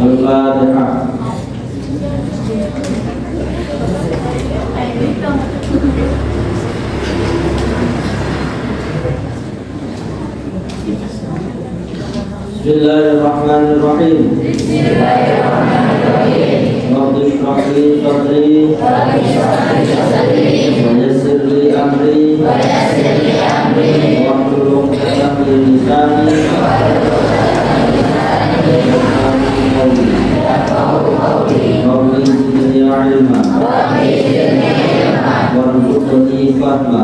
Al-Fatihah. Bismillahirrahmanirrahim. Rabbi shrah li sadri wa yassir li amri wahlul 'uqdatam min lisani Rabbi zidni ilma warzuqni fahma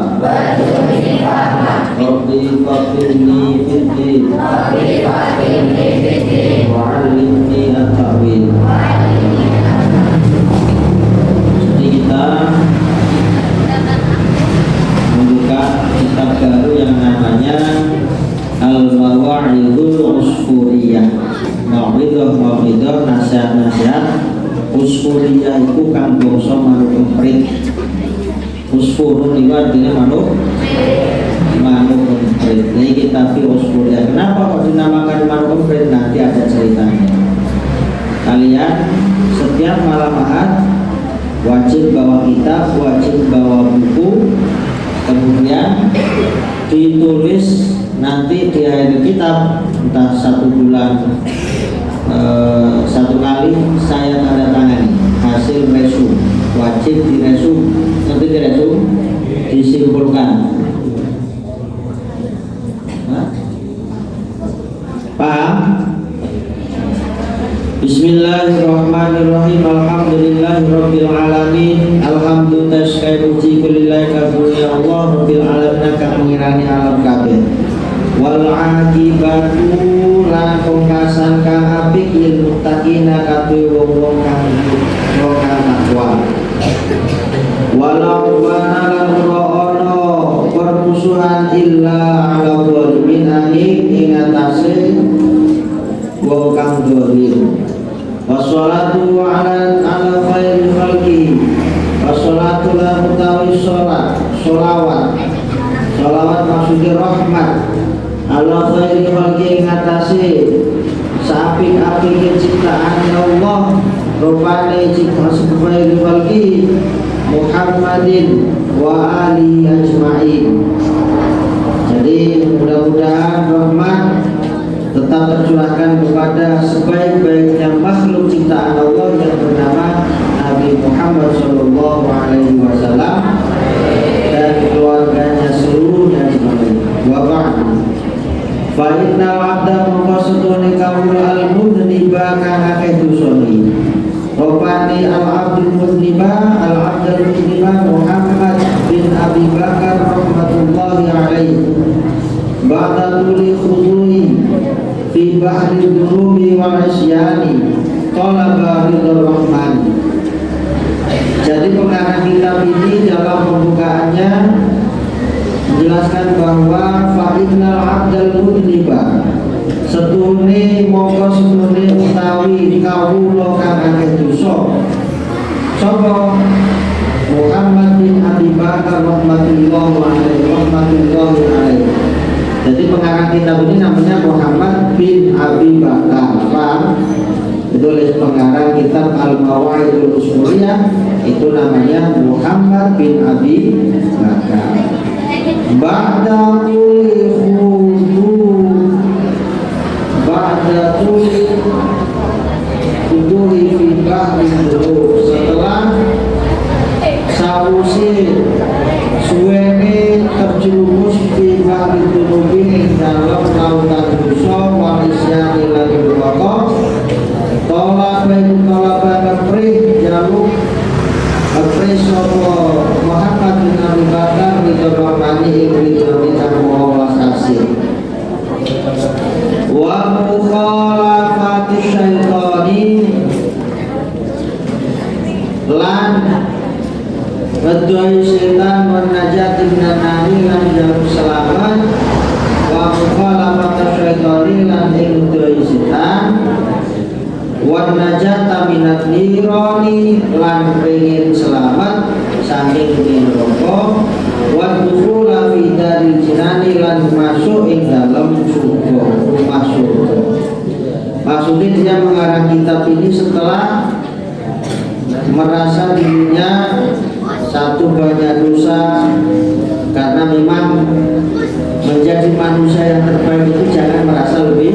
Rabbi faqihni fid din wa'allimni at-ta'wil. Jadi kita membuka kitab baru yang namanya Al-Mawa'idul Usfuriyah. Maw'idah nasihat-nasihat Usfuriyah itu kang bangsa manuk emprit. Usfurun itu artinya manuk emprit. Ini kitab Usfuriyah. Kenapa kok dinamakan manuk emprit? Nanti ada ceritanya. Kalian setiap malam Ahad wajib bawa kitab, wajib bawa buku, kemudian ditulis nanti di akhir kitab, entah 1 bulan 1 kali saya tanda tangani hasil resum, wajib diresum, nanti diresum disimpulkan. Paham? Bismillahirrahmanirrahim. Alhamdulillahirabbil alamin. Alhamdulillah sekali puji kulillahi ya Allah rabbil alamin kang ngirani alam kabeh. Wal aqibatu lan pungkasan kang apik lil muttaqina kabeh wong-wong kang takwa. Walau lan ono permusuhan illa ala dzalimin angin ing atase wong kang dolim. Wassalatu ala khairil khalqi. Wassalatu la mutawi sholawat maksudnya rahmat. Allah khairil khalqi ngatasi saapik-apik ciptaan Allah. Rupane ciptaan khairil khalqi Muhammadin wa ali ajma'in. Jadi mudah-mudahan rahmat tetap tercurahkan kepada sebaik-baiknya makhluk ciptaan Allah yang bernama Nabi Muhammad SAW dan keluarganya seluruhnya semuanya. Wa ba'du. Fa innal 'abda muqasadun kaul al-mudniba kang akeh dosane. Rupane al-'abdul mudniba Muhammad bin Abi Bakar rahmatullahi alaihi. Ba'da tuli khudui fi bahri dunubi wal isyani talaba ridho rahman. Jadi pengarang kitab ini dalam pembukaannya menjelaskan bahwa fa'innal abdal mudniba setune mongko setune utawi kawula kang akeh dosa. Sapa? Muhammad bin Abi Bakar rahmatullahi alaihi. Jadi pengarang kitab ini namanya Muhammad bin Abi Bakar. Tulis pengarang kitab Al-Mawa'idul Usfuriyah itu namanya Muhammad bin Abi Bakar. Ba'da tuli fi bahri dzunub, setelah sawuse suwene terjerumus di bahri dzunubi dalam lautan dosa walisyani lan durhaka. Tolak ngeprih jaluk ngeprih sapa Muhammad bin Abi Bakar ridhomani ing ridhone kang welas asih. Wa mukhalafati syaitani lan wedoi setan wan najati minan nari lan jaluk selamat. Wa mukhalafati syaitani lan ing wedoi setan wan najata minat nironi lan pengen selamat saking neraka. Wan dukhula fi daril jinani lan masuk ing dalam surga, rumah surga. Maksudnya dia mengarang kitab ini setelah merasa dirinya satu banyak dosa, karena memang menjadi manusia yang terbaik itu jangan merasa lebih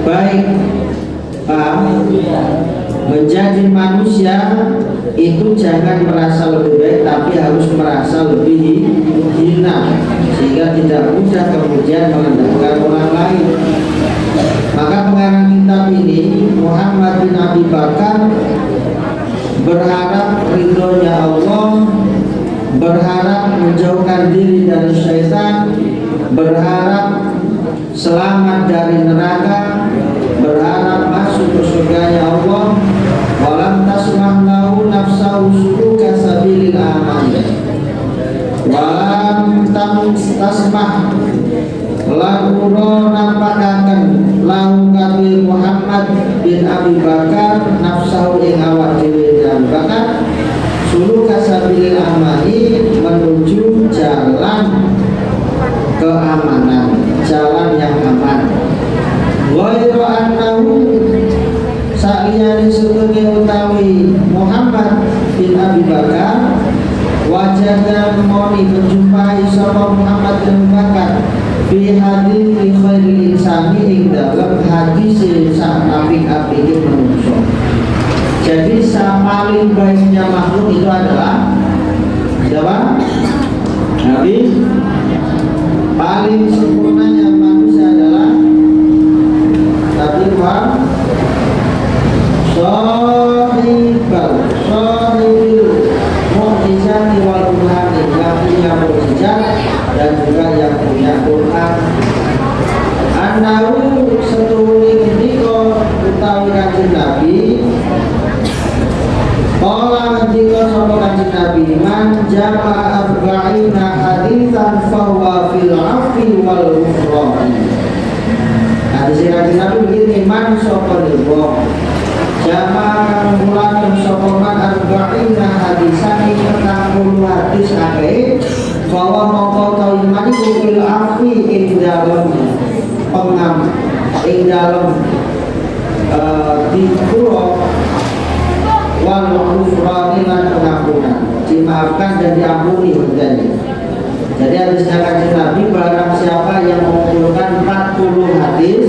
baik. Paham? Menjadi manusia itu jangan merasa lebih baik, tapi harus merasa lebih hina, sehingga tidak mudah kemudian merendahkan orang lain. Maka pengarang kitab ini Muhammad bin Abi Bakar berharap ridhonya Allah, berharap menjauhkan diri dari syaitan, berharap selamat dari neraka, utawi Muhammad bin Abi Bakar nafsahu ing awak dhewe Abu Bakar sulu kasabilil amani menuju jalan keamanan, jalan yang aman. Ghairu annahu sa'iyani setune utawi Muhammad bin Abi Bakar wajada moni menjumpai sapa Muhammad bin Abi Bakar fi hadis khairil insani ing dalam hadis sak apik-apike manusia. Jadi paling baiknya makhluk itu adalah siapa? Nabi. Paling sempurnanya manusia adalah Nabi Muhammad. Sohibil mu'jizati wal burhani, yang punya mukjizat dan juga yang punya Quran. Anahu setuhuni ketika utawi kanjeng Nabi Kala ketika sama kanjeng Nabi man jama'a arba'ina hadithan fahuwa fil afi wal ufrani. Hadis kanjeng Nabi begini, man sopa dirbo jama'a mulan sopa man arba'ina hadithan petang hadis akhir bahwa mongko tau iman itu fil afi ing dalam pengam ing dalam dipuro wal ghufrani lan pengampunan, dimaafkan dan diampuni menjadi. Jadi hadisnya kanjeng Nabi, barang siapa yang mengumpulkan 40 hadis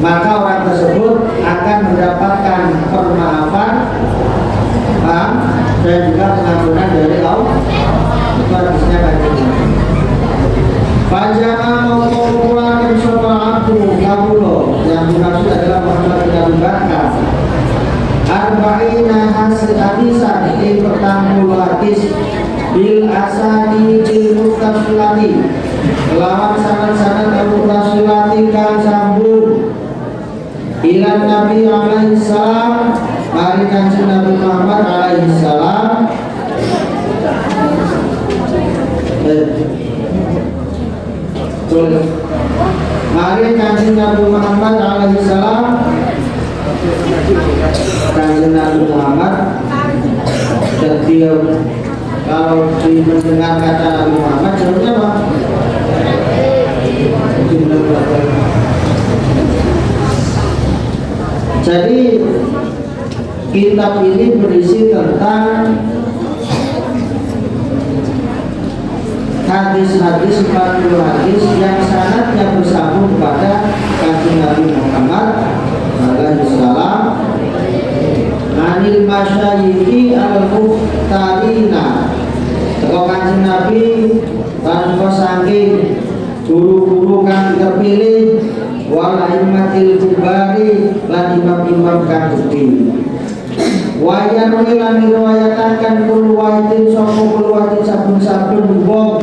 maka orang tersebut akan mendapatkan permaafan dan juga pengampunan dari Allah. Itu hadisnya kanjeng Nabi. Fajama mengumpulkan sapa abdu kabulo, yang dimaksud adalah Muhammad bin Abi Bakar arba'ina hasil hadisan ini pertama hadis bil asani bil mutasilati lawan sanad-sanad al-mutasilati kang sambung ila Nabi alaihi salam mari kanjeng Nabi Muhammad alaihi salam mari kanjeng Nabi Muhammad alaihi salam kanjeng Nabi Muhammad. Dan dia kalau mendengar kata Nabi Muhammad jawabnya apa? Jadi kitab ini berisi tentang hadis-hadis 40 hadis yang sanadnya bersambung kepada kanjeng Nabi Muhammad alaihi salam anil masyayikhi al-mukhtarina teko kanjeng Nabi tanpa saking guru-guru kang terpilih wal aimatil kubari lan imam-imam kang gedhe wayan lan riwayataken kulwatin sapa kulwatin sabun-sabun wong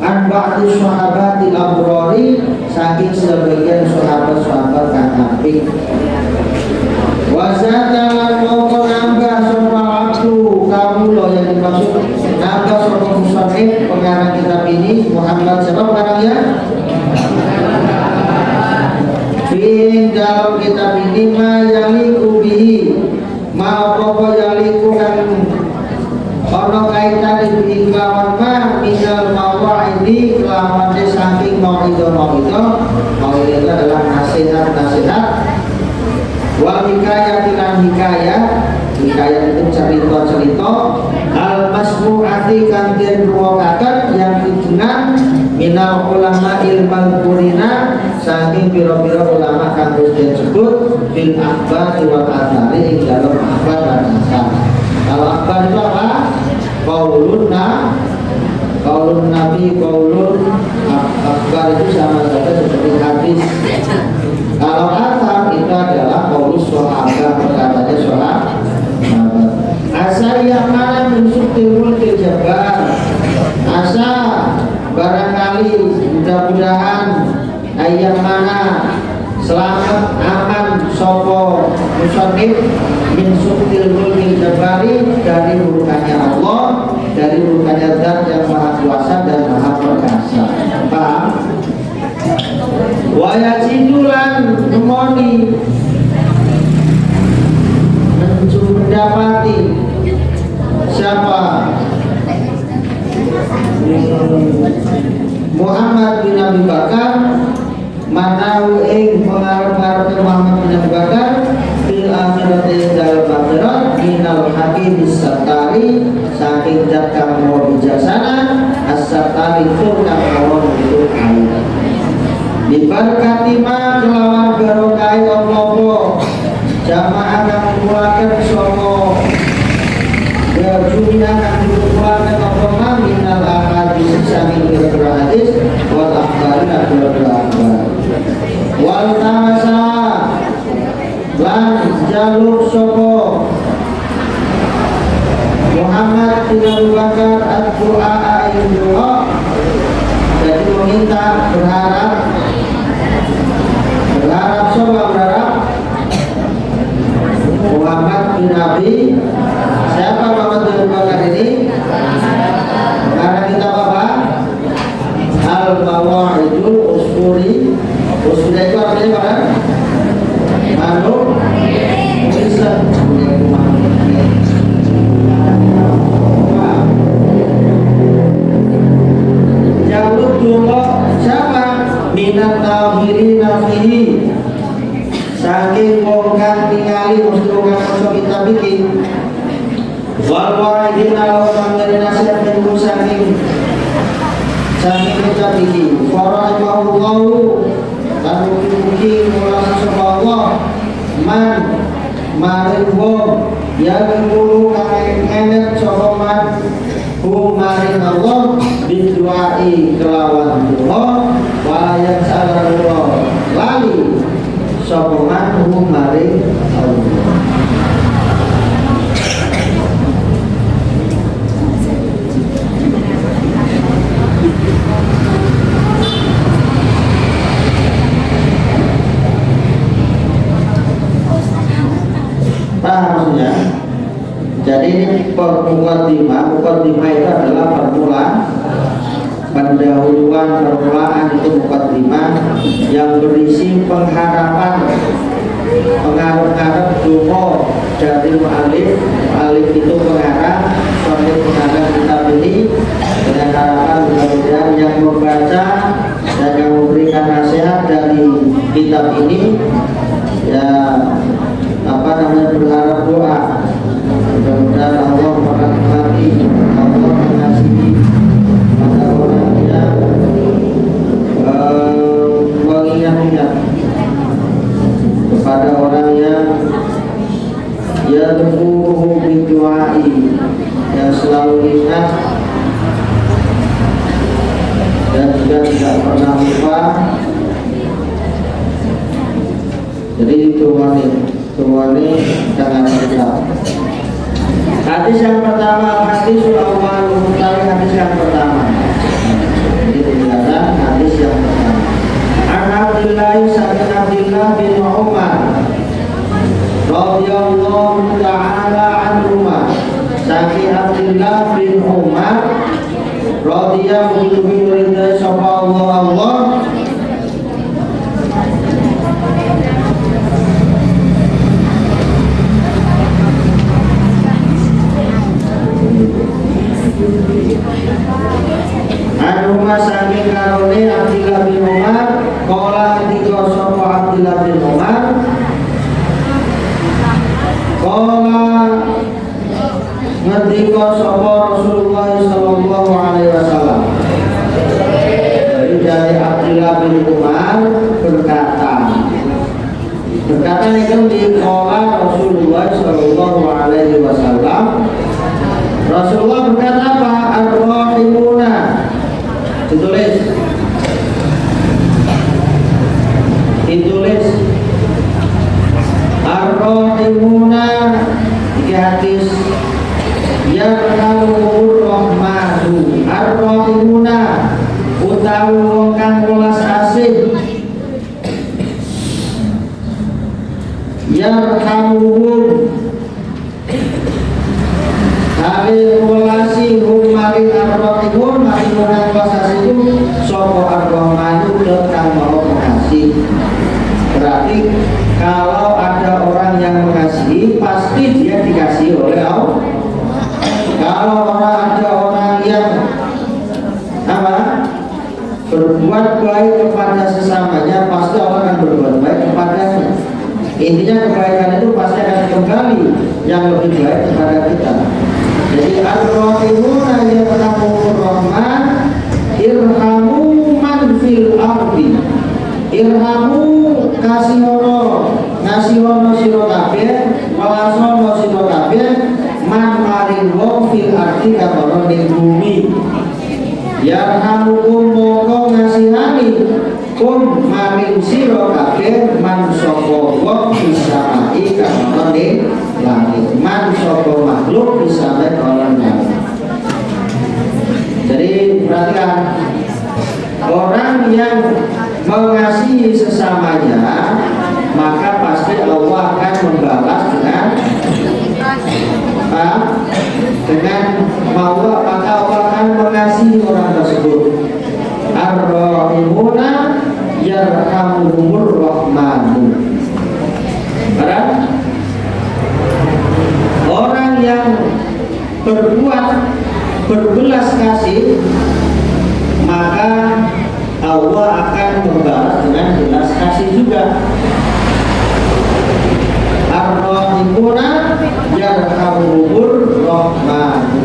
an ba'di sahabatil abrari saking sebagian sahabat-sahabat kang apik wasata mongko nambah sapa abdu kamulo yang dimaksud nambah sapa musannif pengarang kitab ini Muhammad siapa pengarangnya? Fi dalam kitab ini ma yaliku bihi ma apa yaliku kan ono kaitan bihi kelawan ma minal mawa'idi kelawan saking mau'idho itu adalah nasihat wal hikayah tilan hikayah itu cerita-cerita al masmu'ati kang den ruwakaken yang didengar minal ulama ilmal kurina saking pira-pira ulama kang wis disebut bil akhbar wa athari ing dalam akhbar dan asar. Kalau akhbar itu apa? Qaulun nabi qaulun akhbar itu sama saja seperti hadis. Kalau athar itu adalah qaulus sahabat, perkataannya sahabat. Asa yang mana mensukti mulki jabar. Asa barangkali mudah-mudahan ayam mana selamat aman sopo musannif min suktil mulki jabari dari murkanya Allah, dari murkanya Zat yang maha kuasa dan maha perkasa. Paham? Wa Wayajidulan nemoni mendapati siapa Muhammad bin Abi Bakar manahu ing pengarep-arep Muhammad bin Abi Bakar fil akhirati dalam akhirat minal hakim as-sattari saking zat kang maha bijaksana as-sattari tur kang maha nutup aib diberkati ma kelawan barokah Allah jamaah kang ngumpulaken sapa dunia kang dikumpulaken apa minal ahadits saking pira hadis wal akhbar lan akhbar wal tamasa lan jaluk sapa Muhammad bin Abu Bakar ad-du'a doa jadi meminta berharap Muhammad bin Abi siapa Muhammad bin Abu Bakar ini karena kita apa al-mawa'idul usfuri itu artinya apa? Manuk bisa jaluk dulu siapa minat tawhiri nafihi saking wong kang ningali mesti wong kang kita bikin wal wa'idin ala mangane nasihat ben saking kita bikin para imamullahu lan mugi mulai sapa Allah man maring wong yang mulu kang enek sapa man maring Allah biduai kelawan doa walayan salarullah lali sapa man maring Allah. Maksudnya jadi ini mukadimah itu adalah permulaan itu mukadimah yang berisi pengharapan pengarap donga dari mu'alif itu pengarap kitab ini dengan harapan mudah-mudahan yang membaca dan yang memberikan nasihat dari kitab ini ya berharap doa mudah-mudahan Allah merahmati Allah mengasihi pada orang yang mengingat-ingat kepada orang yang yadfuhu bidu'ai yang selalu ingat dan juga tidak pernah lupa. Jadi semuanya jangan lupa. Hadis yang pertama, hadis yang pertama. Jadi penjelasan hadis yang pertama. An Abdullah bin Umar radhiyallahu ta'ala anhuma. Saking Abdullah bin Umar radhiyallahu ridha sapa Allah Anuma saking karone Abdullah bin Umar kala ketika sapa Abdullah bin Umar kala ngendika sapa Rasulullah sallallahu alaihi wasallam. Dari Abdullah bin Umar berkata itu di kala Rasulullah sallallahu alaihi wasallam. Rasulullah berkata apa? Ar-Rahimuna. Ditulis Ar-Rahimuna. Ini hadis Yarhamur Rahmanu. Ar-Rahimuna utawi wong kang welas asih Yarhamuhum hari relasi maring ar-rahimun maring orang kuasa itu sapa ar-rahmanu kang maha pengasih Kalau ada orang yang mengasihi, pasti dia dikasihi oleh Allah. Kalau ada orang yang berbuat baik kepada sesamanya, pasti Allah akan berbuat baik kepadanya. Intinya kebaikan itu pasti akan kembali yang lebih baik kepada kita. Jadi ar-rahimuna yarhamur rahman irhamu man fil ardi. Irhamu kasihono sira kabeh, walasono sira kabeh man maring wong fil ardi kang ning bumi. Yarhamukum moko ngasihani kum maring sira kabeh man sapa wong bisa iki kang ning langit. Man sapa makhluk bisa nek orang langit. Jadi perhatikan, orang yang mengasihi sesamanya maka pasti Allah akan membalas dengan mawa, maka Allah akan mengasihi orang tersebut. Ar-rahimuna yarhamuhumur rahmanu. Orang yang berbuat berbelas kasih maka Allah akan membalas dengan belas kasih juga. Ar-rahimuna yarhamuhumur rahmanu.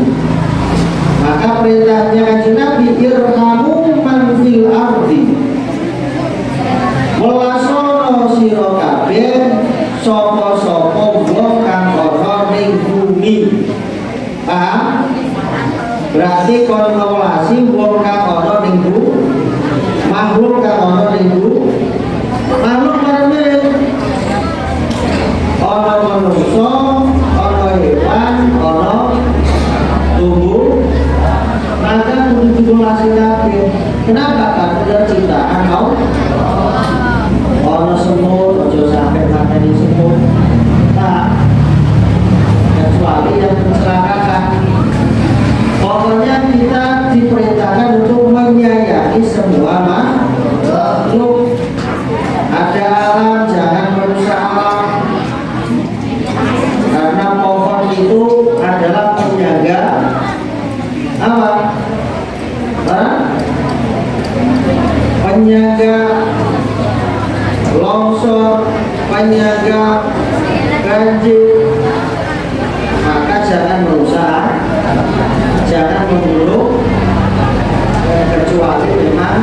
Maka perintahnya kanjeng Nabi, irhamu man fil ardi. Welasono sira kabeh sapa-sapa wong kang ana ning bumi. Paham? Berarti kon ngawasi wong kang ana ning bumi, makhluk kang ana ning bumi. Makhluk marane ana manusa, ana hewan, ana tumbuh. Maka kudu diwelasi kabeh. Kenapa? Karena ciptaan Allah. Ono semut, ojo sampai mateni semut. Nah, kecuali yang mencelakakan. Pokoknya kita diperintahkan untuk menyayangi semua makhluk. Ada alam, jangan merusak alam. Karena pohon itu adalah penjaga apa? Penjaga longsor, penjaga banjir. Maka jangan merusak, jangan membunuh, kecuali memang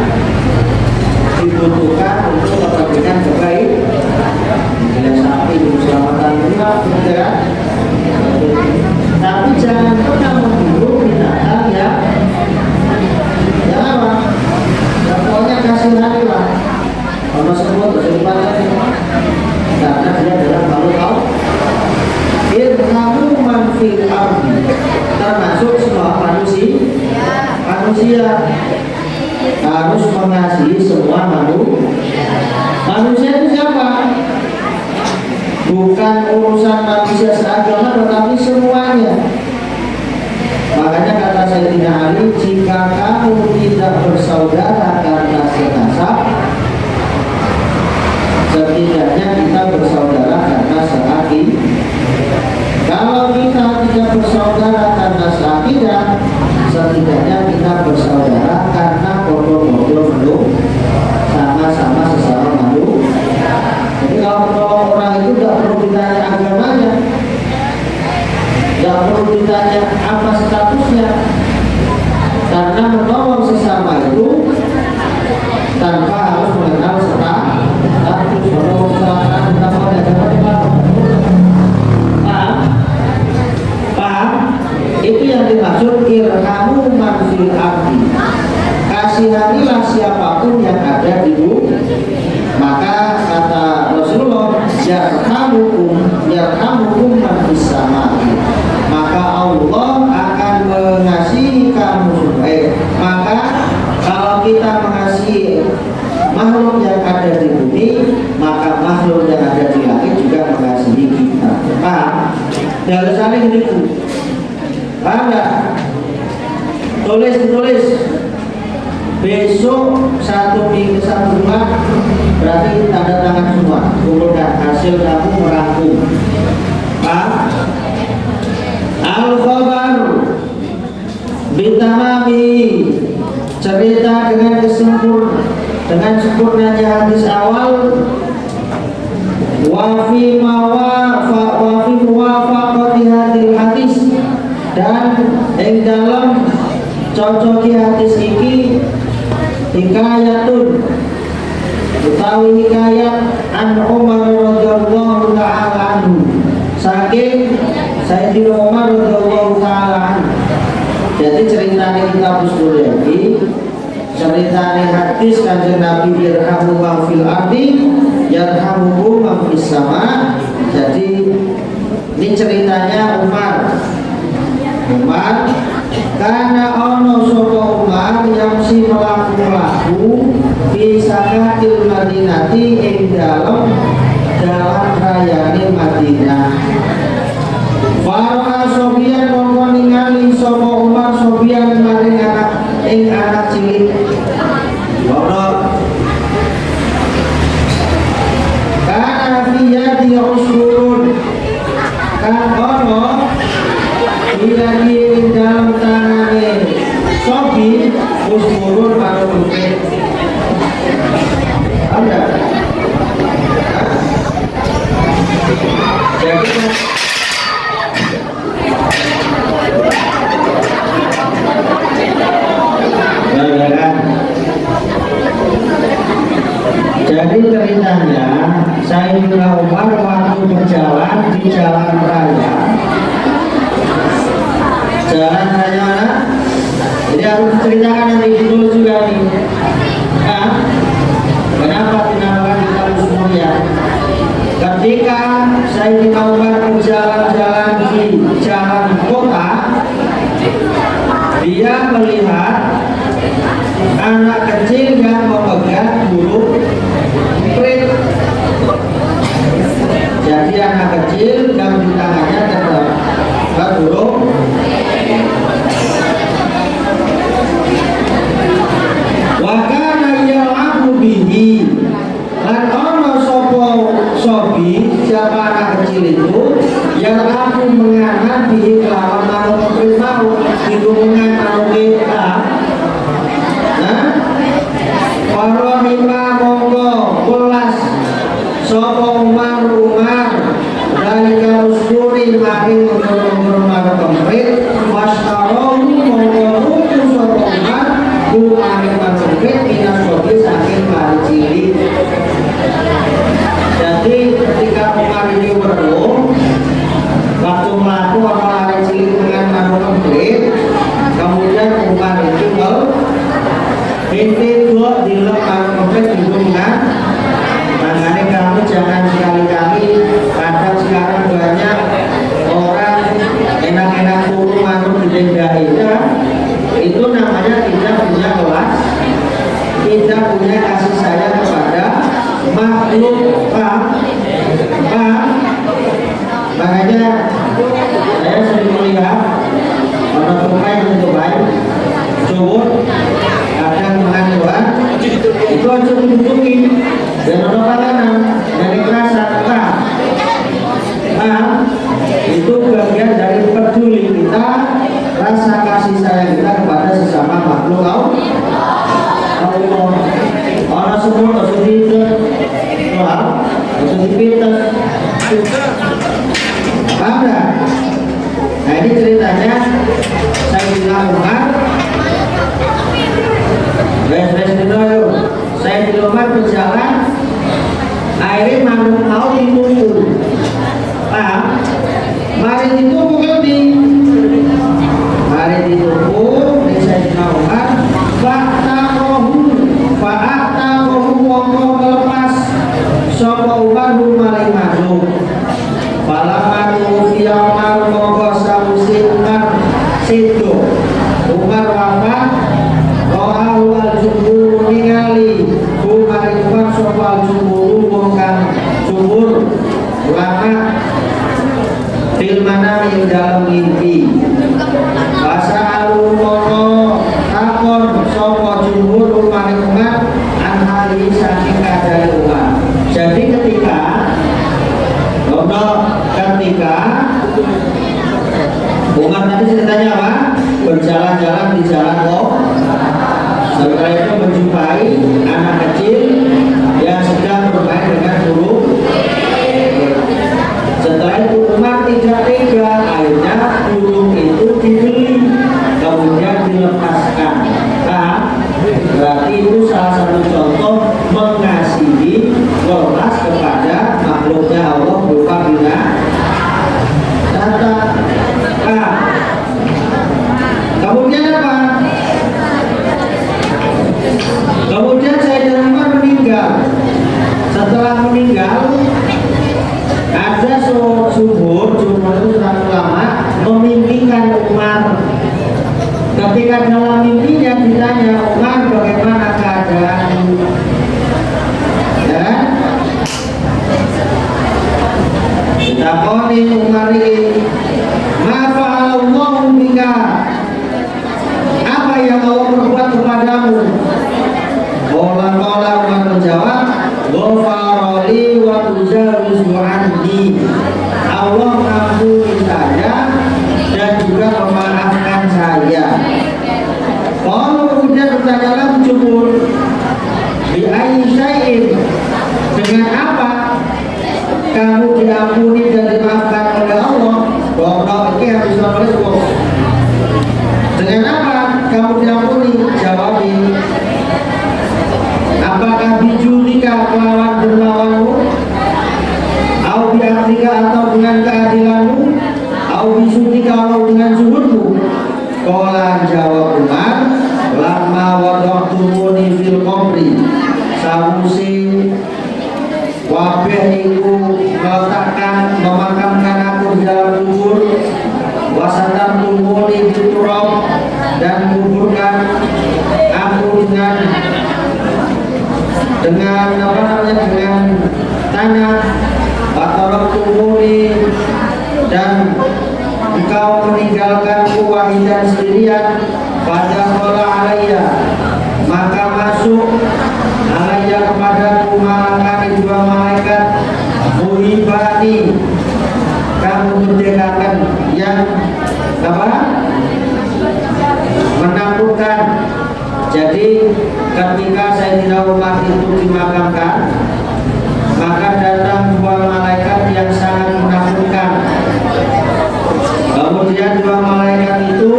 dibutuhkan untuk kepentingan kebaikan. Bila sapi keselamatan juga, ya. Tapi jangan pernah membunuh binatang ya apa? Ya, pokoknya kasihani lah. Kalau semua berselimatan karena dia adalah makhluk Allah. Irhamu man fil ardi, termasuk semua manusia harus mengasihi semua manusia. Manusia itu siapa? Bukan urusan manusia seagama, tetapi semuanya. Makanya kata Sayyidina Ali, jika kamu tidak bersaudara karena senasab, setidaknya kita bersaudara karena seakidah. Kalau kita tidak bersaudara karena seakidah, setidaknya kita bersaudara karena bodoh-bodoh meluk, sama-sama sesama makhluk. Jadi kalau orang itu tidak perlu ditanya agamanya, tidak perlu ditanya apa statusnya, karena menolong sesama itu tanpa harus mengenal status. Menolong sesama tanpa ada paham? Itu yang dimaksud irhamu man fil ardi. Kasihanilah siapapun yang ada di bumi. Maka kata Rasulullah, yarhamukum man fis samai. Maka Allah akan mengasihi kamu. Maka kalau kita mengasihi makhluk yang ada di bumi, maka makhluk yang ada di langit juga mengasihi kita. Paham? Dari saling nipu. Paham nggak? Tulis. besok 1 minggu 1 bulan berarti tanda tangan semua, kumpulkan hasil kamu merangkum. Pak al-khabar bitamami, cerita dengan sempurnanya hadis awal, wafi muwafaqati hadil hadis, dan ing dalam cocoki hadis iki hikayatun utawi hikayat an Umar radhiyallahu ta'ala anhu, saking Sayyidina Umar radhiyallahu ta'ala anhu. Jadi ceritanya kita usul lagi, ceritanya hadis Kanjeng Nabi yarhamu man fil ardi yarhamukum man fis sama. Jadi ini ceritanya Umar karena ono sapa Umar yang si melaku bisa katil Madinati ing dalam jalan rayane Madinah. Para sobian mongko ningali sapa Umar sobian maring anak cilik. Karena fiyati usulun kan ono dia di dalam tangannya sobi usulun baru bukit. Ada. Jadi jadi ceritanya Sayyidina Umar waktu berjalan di jalan raya mana? Jadi harus diceritakan nanti dulu juga nih. Nah, kenapa dinamakan Kitabus Mulia? Ketika Sayyidina Umar berjalan-jalan di jalan kota, dia melihat anak kecil yang memegang burung prit. Jadi anak kecil yang di tangannya terdapat burung. Wakana yal'abu bihi, lan ono sobi siapa anak kecil itu yang aku menganak bihi kelawan manuk prit mau hubungan manuk kita. Warohima monggo welas sapa Umar dari karusuri maring ngomong marang kemprit wastarau monggo tuku sapa Umar maring kemprit minas sobi saking mari cilik. Jadi ketika Umar ini weruh waktu mlaku ana lari cilik dengan marang kemprit, kemudian Umar itu inti dua di lembar komplit hubungan. Makanya kamu jangan sekali-kali, kadang sekarang banyak orang enak-enak turun manuk didendainya, itu namanya tidak punya kelas, tidak punya kasih sayang kepada makhluk. Makanya saya sering melihat orang pemain untuk baik cowok kadang menganuan itu aja dihubungi dan orang panganan dari kerasa itu bagian dari peduli kita, rasa kasih sayang kita kepada sesama makhluk Allah. Orang semua harus dipintas. Paham gak? Nah ini ceritanya Sayyidina Umar. Saya di rumah berjalan, akhirnya manuk mau ditunggu. Mari ditunggu di Sayyidina Umar. Fa'atarohu wongko melepas sapa Umar maring manuk. Falamanu Umar mongko sawise Umar sedo Umar wafat. Rohau al-jumhur ningali Umar Umar soal jumhur wongkan jumhur ulama filmana yang dalam mimpi bahasa alu mono tak takon sapa jumhur umat anhari saking kadare umat. Jadi ketika Umar tadi ceritanya apa? Berjalan-jalan di jalan kok. Setelah itu menjumpai anak kecil yang sedang bermain dengan burung. Setelah itu Umar tidak tega, akhirnya burung itu dibeli, kemudian dilepaskan. Nah, berarti itu salah satu contoh mengasihi welas kepada makhluknya Allah berupa binatang. Kemudian apa? Kemudian Sayyidina Umar meninggal. Setelah meninggal, ada jumhur itu ulama memimpikan Umar. Ketika dalam mimpinya ditanya, Umar bagaimana keadaanmu? Ya, ditakoni Umar ini, ma'fa'alallahu bika, apa yang Allah perbuat kepadamu? Qala Umar menjawab, ghafarali wa tujawizu anni, Allah mengampuni saya dan juga memaafkan saya. Kalau kemudian bertanya lagi jumhur, bi ayyi syai'in, dengan apa kamu diampuni dan dimaafkan oleh Allah? Bahwa ini harus menulis. Dengan apa kamu diampuni? Jawab ini. Apakah bijulika melawan dermawanmu? Au bi'adlika atau dengan keadilanmu? Au bisutika atau dengan zuhudmu? Qala jawab Umar, lama wada'tumuni fil qabri, sawusi wabeh iku meletakkan memakamkan aku di dalam kubur, wasatar tumuni di turab, dan kuburkan aku dengan tanah, atau tumuni, dan engkau meninggalkanku wahidan sendirian. Pada kola alaiya, maka masuk alaiya kepadaku malaikat dua malaikat muhibani, kamu merdekakan yang apa? Menakutkan. Jadi ketika Sayyidina Umar itu dimakamkan, maka datang dua malaikat yang sangat menakutkan. Kemudian dua malaikat itu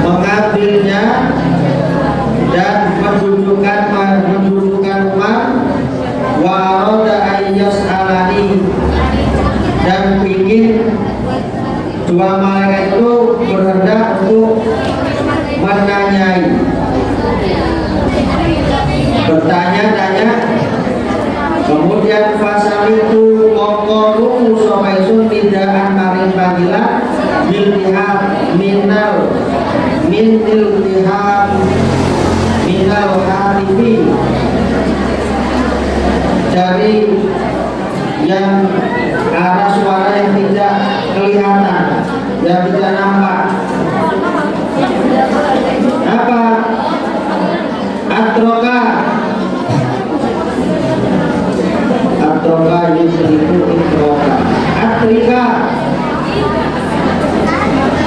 mengambilnya dan mendudukkan Umar, wa arada ayyas alani, dan ingin dua malaikat itu berhendak untuk menanyai, bertanya-tanya. Kemudian fasal itu mongkolu sopesun tidaan maring panggilan minal harifi, dari yang arah suara yang tidak kelihatan, yang tidak nampak. Apa? Atroka yusriku itroka. Atrika,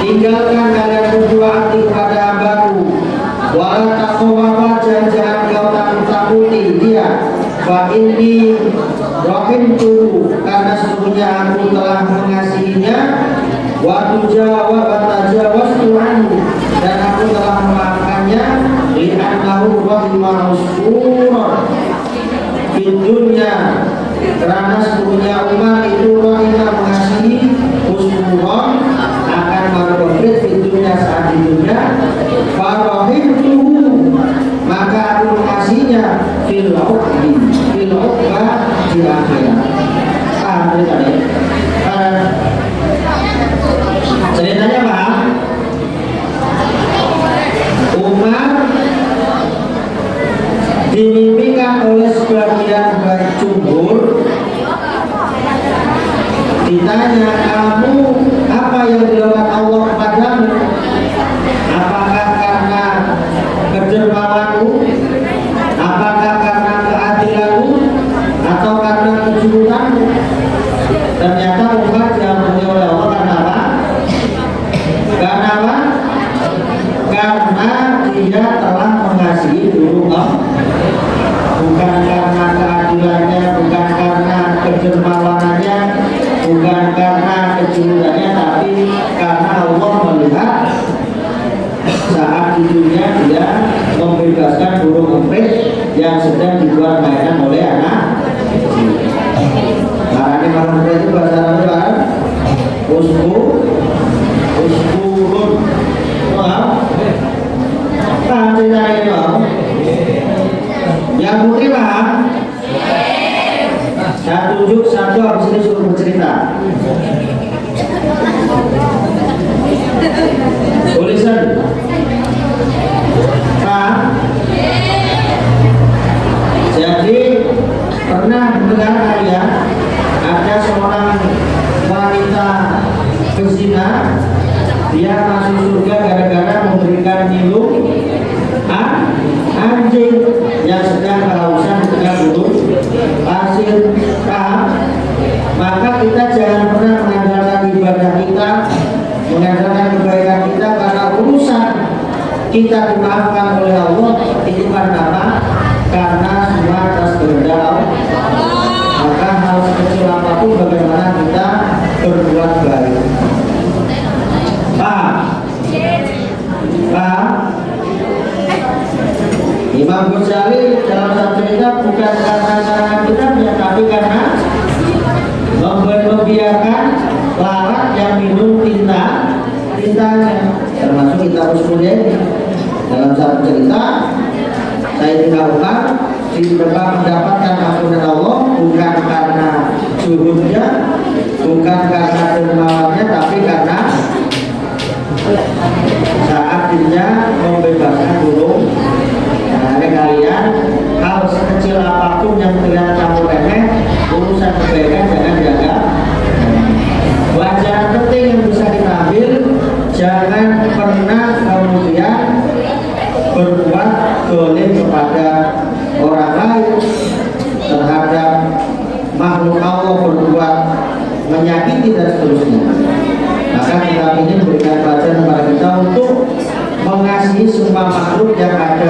tinggalkan kalian berdua hati kepada hambaku. Wala takhawwafa, jangan kau takut-takuti dia. Fa inni rahimtuhu, karena sesungguhnya aku telah mengasihinya. Wa tajawaztu anhu, dan aku telah memaafkannya. Li'annahu rahimahu syukur di dunia, karena sesungguhnya Umar itu rahimah mengasihi husnuhon, akan berkomplit di dunia saat di dunia. Farahimtuhu, maka aku mengasihinya fil uqba di akhirat. Ceritanya paham? Umar dimimpikan oleh sebagian jumhur, ditanya, kamu apa yang dilakukan Allah kepadamu? kesulitan. Ternyata umat diampuni oleh Allah karena apa? Karena apa? Karena dia telah mengasihi burung Allah. Bukan karena keadilannya, bukan karena kedermawanannya, bukan karena kejujurannya, tapi karena Allah melihat saat di dunia dia membebaskan burung emprit yang sedang dibuat mainan oleh anak. Karena ini burung emprit itu bahasa Arab kan? Usburun. Paham cerita ini Bang? Yang putri paham? Saya tunjuk satu, habis ini suruh bercerita. Tulisan paham? Jadi pernah mendengar ayat ada seorang wanita berzina, dia masuk surga gara-gara memberikan minum anjing yang sedang kehausan di tengah gurun pasir. Maka kita jangan pernah mengandalkan ibadah kita, mengandalkan kebaikan kita, karena urusan kita dimaafkan oleh Allah itu karena apa? Karena semua atas kehendak Allah. Maka hal sekecil apapun bagaimana kita berbuat baik. Paham? Paham? Imam Ghazali dalam satu cerita bukan karena cara kita, tapi karena membiarkan lalat yang minum tintanya, termasuk kita usulnya ini. Dalam satu cerita saya tinggalkan di depan mendapatkan ampunan Allah bukan karena juhudnya, bukan karena dermawannya, tapi karena saat dia membebaskan burung. Nah, kalian hal sekecil apapun yang terlihat kamu remeh, urusan kebaikan jangan jaga. Pelajaran penting yang bisa kita ambil, jangan pernah kemudian berbuat dolim kepada orang lain, terhadap makhluk Allah, berbuat menyakiti dan seterusnya. Maka kita ingin berikan pelajaran kepada kita untuk mengasihi semua makhluk yang ada